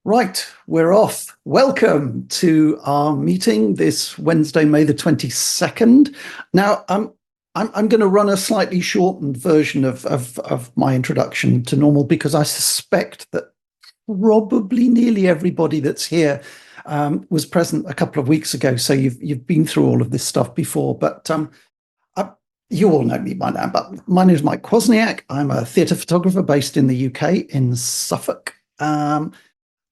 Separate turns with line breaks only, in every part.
Right, we're off. Welcome to our meeting this Wednesday, May the 22nd. Now, I'm going to run a slightly shortened version of my introduction to normal because I suspect that probably nearly everybody that's here was present a couple of weeks ago. So you've been through all of this stuff before, but I, you all know me by now. But my name is Mike Wozniak. I'm a theatre photographer based in the UK in Suffolk.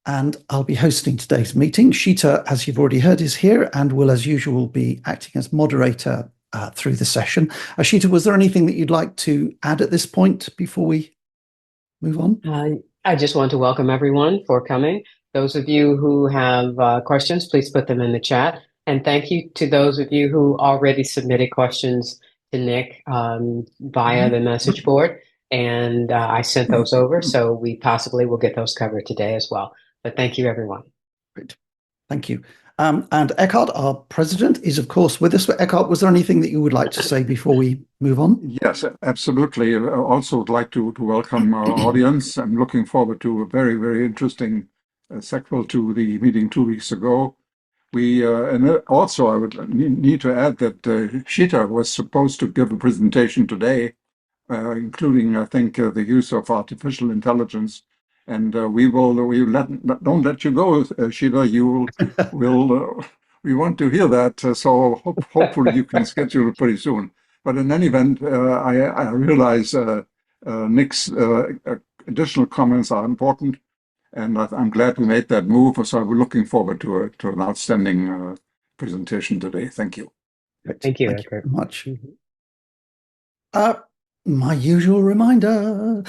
And I'll be hosting today's meeting. Sheeta, as you've already heard, is here and will, as usual, be acting as moderator through the session. Sheeta, was there anything that you'd like to add at this point before we move on?
I just want to welcome everyone for coming. Those of you who have questions, please put them in the chat. And thank you to those of you who already submitted questions to Nick via the message board. And I sent those over, so we possibly will get those covered today as well. But thank you, everyone.
Great. Thank you. And Eckhart, our president, is, of course, with us. Eckhart, was there anything that you would like to say before we move on?
Yes, absolutely. I also would like to welcome our audience. I'm looking forward to a very, very interesting sequel to the meeting 2 weeks ago. And also I would need to add that Sheeta was supposed to give a presentation today, including, I think, the use of artificial intelligence. And don't let you go, Sheeta. We want to hear that. So hopefully you can schedule it pretty soon. But in any event, I realize Nick's additional comments are important, and I'm glad we made that move. So we're looking forward to an outstanding presentation today. Thank you.
Thank you.
Thank you very much. My usual reminder,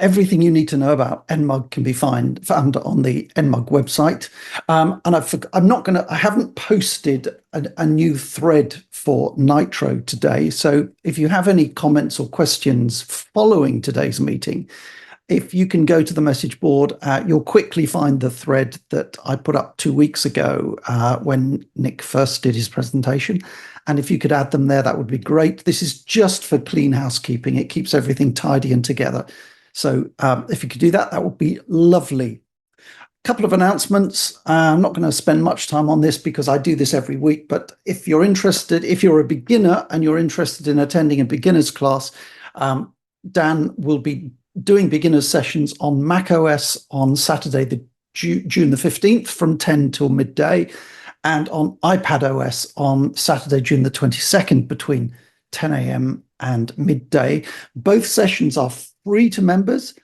everything you need to know about NMUG can be found on the NMUG website. And I haven't posted a new thread for Nitro today. So if you have any comments or questions following today's meeting, if you can go to the message board, you'll quickly find the thread that I put up 2 weeks ago when Nick first did his presentation. And if you could add them there, that would be great. This is just for clean housekeeping. It keeps everything tidy and together. So if you could do that, that would be lovely. A couple of announcements. I'm not going to spend much time on this because I do this every week. But if you're interested, if you're a beginner and you're interested in attending a beginner's class, Dan will be doing beginners sessions on macOS on Saturday, June the 15th from 10 till midday, and on iPadOS on Saturday, June the 22nd between 10 a.m. and midday. Both sessions are free to members.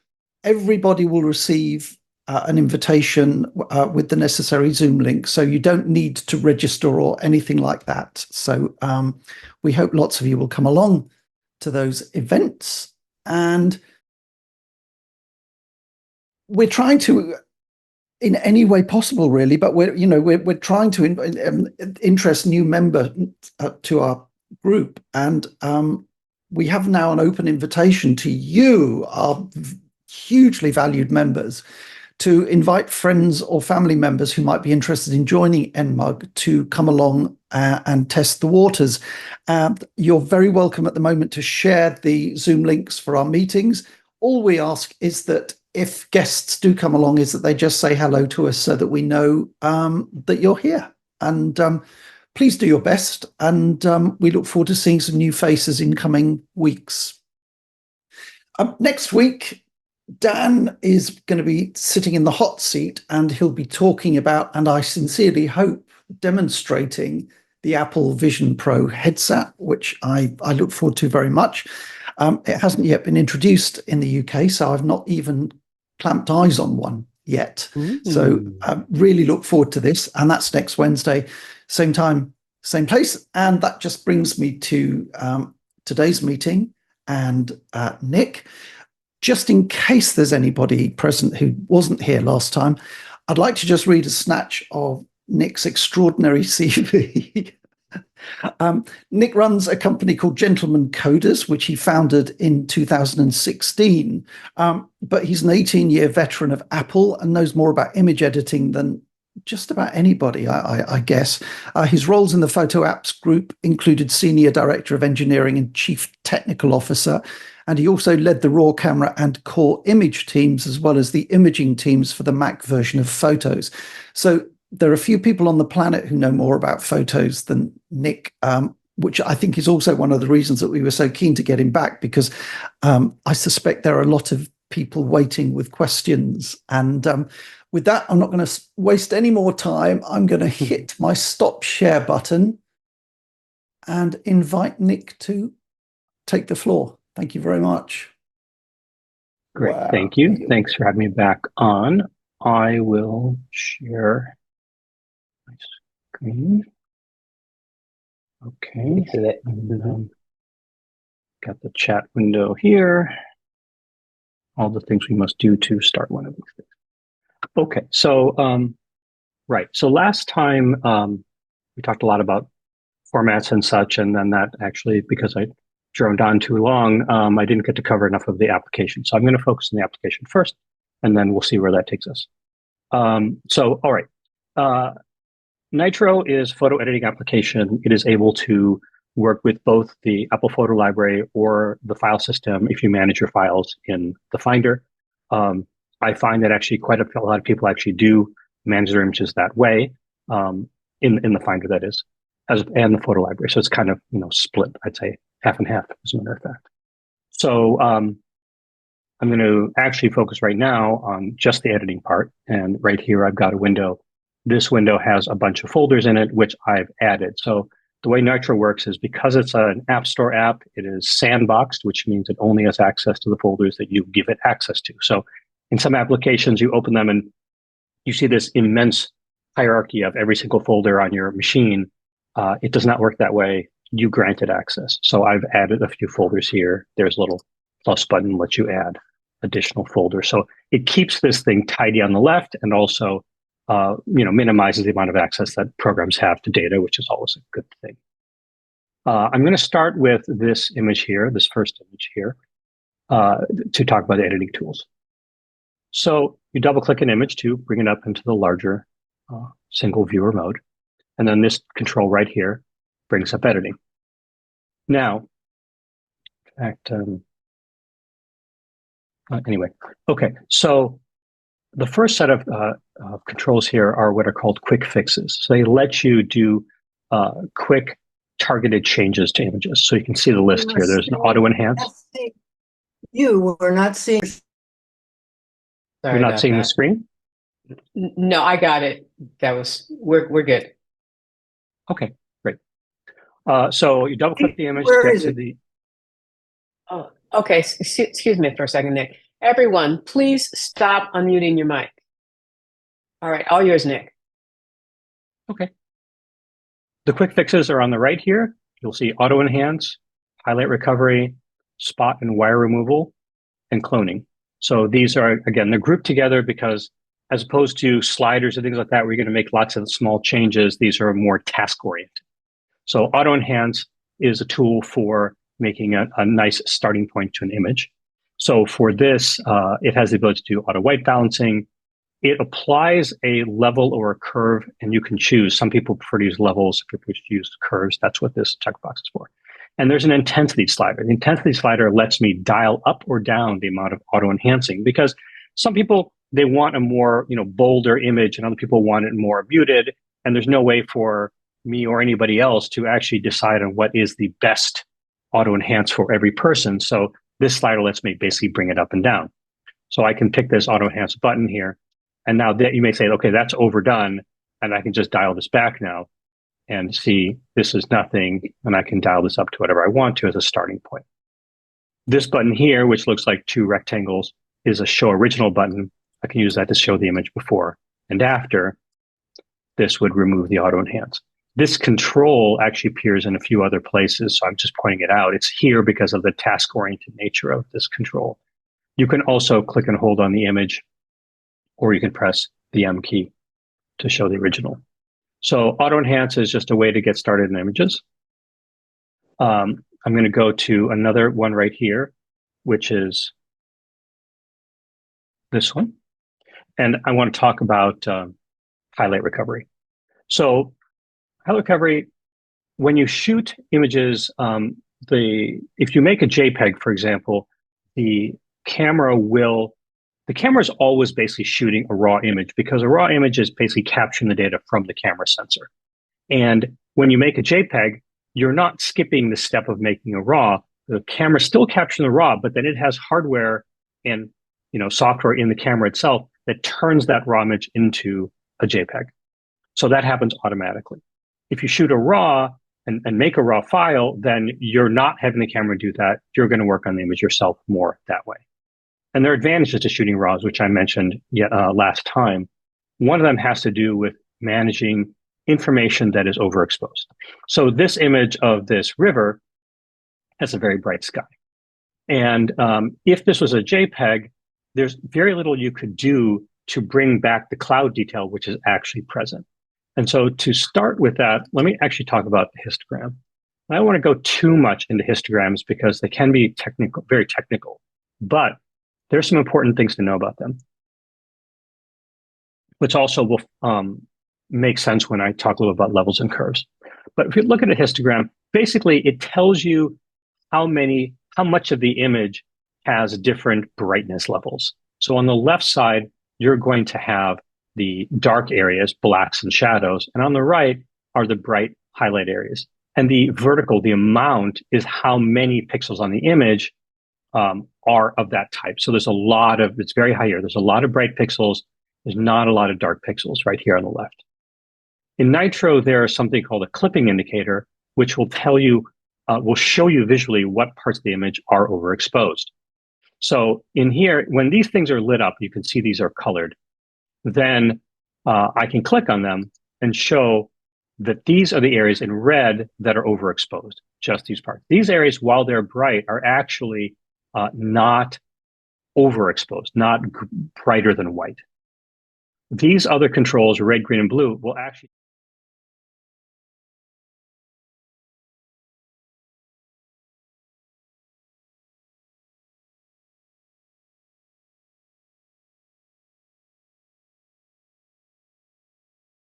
Everybody will receive an invitation with the necessary Zoom link, so you don't need to register or anything like that. So we hope lots of you will come along to those events. And we're trying to, in any way possible, really, but we're trying to interest new members to our group, and we have now an open invitation to you, our hugely valued members, to invite friends or family members who might be interested in joining NMUG to come along and test the waters. You're very welcome at the moment to share the Zoom links for our meetings. All we ask is that if guests do come along, is that they just say hello to us so that we know that you're here. And please do your best. And we look forward to seeing some new faces in coming weeks. Next week, Dan is going to be sitting in the hot seat, and he'll be talking about, and I sincerely hope, demonstrating the Apple Vision Pro headset, which I look forward to very much. It hasn't yet been introduced in the UK, so I've not even clamped eyes on one yet. So I really look forward to this. And that's next Wednesday, same time, same place. And that just brings me to today's meeting. And Nick, just in case there's anybody present who wasn't here last time, I'd like to just read a snatch of Nick's extraordinary CV. Nick runs a company called Gentleman Coders, which he founded in 2016. But he's an 18-year veteran of Apple and knows more about image editing than just about anybody, I guess. His roles in the Photo Apps group included Senior Director of Engineering and Chief Technical Officer. And he also led the raw camera and core image teams, as well as the imaging teams for the Mac version of Photos. So there are a few people on the planet who know more about Photos than Nick, which I think is also one of the reasons that we were so keen to get him back, because I suspect there are a lot of people waiting with questions. And with that, I'm not going to waste any more time. I'm going to hit my stop share button and invite Nick to take the floor. Thank you very much.
Great, thank you. Thanks for having me back on. I will share my screen. Okay, and, got the chat window here. All the things we must do to start one of these things. Okay, so right. So last time we talked a lot about formats and such, and then that actually, because I droned on too long, I didn't get to cover enough of the application. So I'm going to focus on the application first, and then we'll see where that takes us. So, all right. Nitro is a photo editing application. It is able to work with both the Apple Photo Library or the file system if you manage your files in the Finder. I find that actually quite a lot of people actually do manage their images that way, in the Finder, that is, and the photo library. So it's kind of, split, I'd say half and half, as a matter of fact. So I'm going to actually focus right now on just the editing part. And right here, I've got a window. This window has a bunch of folders in it, which I've added. So the way Nitro works is, because it's an App Store app, it is sandboxed, which means it only has access to the folders that you give it access to. So in some applications, you open them and you see this immense hierarchy of every single folder on your machine. It does not work that way. You granted access. So I've added a few folders here. There's a little plus button, lets you add additional folders. So it keeps this thing tidy on the left, and also minimizes the amount of access that programs have to data, which is always a good thing. I'm going to start with this image here, this first image here, to talk about the editing tools. So you double click an image to bring it up into the larger single viewer mode. And then this control right here brings up editing. Now, in fact, anyway, okay. So the first set of controls here are what are called quick fixes. So they let you do quick targeted changes to images. So you can see the list here. There's an auto enhance.
You were not seeing.
You're not seeing the screen?
No, I got it. We're good.
Okay, great. So you double click the image
Where
to get
is
to
it?
the.
Oh, okay. Excuse me for a second, Nick. Everyone, please stop unmuting your mic. All right, all yours, Nick.
Okay. The quick fixes are on the right here. You'll see auto enhance, highlight recovery, spot and wire removal, and cloning. So these are, again, they're grouped together because, as opposed to sliders and things like that, where you're going to make lots of small changes, these are more task oriented. So auto enhance is a tool for making a nice starting point to an image. So for this, it has the ability to do auto white balancing. It applies a level or a curve, and you can choose. Some people prefer to use levels. Some people use curves. That's what this checkbox is for. And there's an intensity slider. The intensity slider lets me dial up or down the amount of auto enhancing, because some people, they want a more, bolder image, and other people want it more muted. And there's no way for me or anybody else to actually decide on what is the best auto enhance for every person. So this slider lets me basically bring it up and down. So I can pick this auto enhance button here. And now that you may say, okay, that's overdone, and I can just dial this back now and see this is nothing, and I can dial this up to whatever I want to as a starting point. This button here, which looks like two rectangles, is a show original button. I can use that to show the image before and after. This would remove the auto enhance. This control actually appears in a few other places, so I'm just pointing it out. It's here because of the task-oriented nature of this control. You can also click and hold on the image, or you can press the M key to show the original. So auto enhance is just a way to get started in images. I'm going to go to another one right here, which is this one. And I want to talk about highlight recovery. So highlight recovery, when you shoot images, if you make a JPEG, for example, the camera is always basically shooting a raw image, because a raw image is basically capturing the data from the camera sensor. And when you make a JPEG, you're not skipping the step of making a RAW. The camera's still capturing the RAW, but then it has hardware and software in the camera itself that turns that RAW image into a JPEG. So that happens automatically. If you shoot a RAW and make a RAW file, then you're not having the camera do that. You're going to work on the image yourself more that way. And there are advantages to shooting RAWs, which I mentioned last time. One of them has to do with managing information that is overexposed. So this image of this river has a very bright sky. And if this was a JPEG, there's very little you could do to bring back the cloud detail, which is actually present. And so to start with that, let me actually talk about the histogram. I don't want to go too much into histograms because they can be technical, very technical, but there's some important things to know about them, which also will make sense when I talk a little about levels and curves. But if you look at a histogram, basically it tells you how much of the image has different brightness levels. So on the left side, you're going to have the dark areas, blacks and shadows, and on the right are the bright highlight areas. And the vertical, the amount, is how many pixels on the image are of that type. So it's very high here. There's a lot of bright pixels. There's not a lot of dark pixels right here on the left. In Nitro, there is something called a clipping indicator, which will tell you, will show you visually what parts of the image are overexposed. So in here, when these things are lit up, you can see these are colored. Then I can click on them and show that these are the areas in red that are overexposed, just these parts. These areas, while they're bright, are actually not overexposed, not brighter than white. These other controls, red, green, and blue, will actually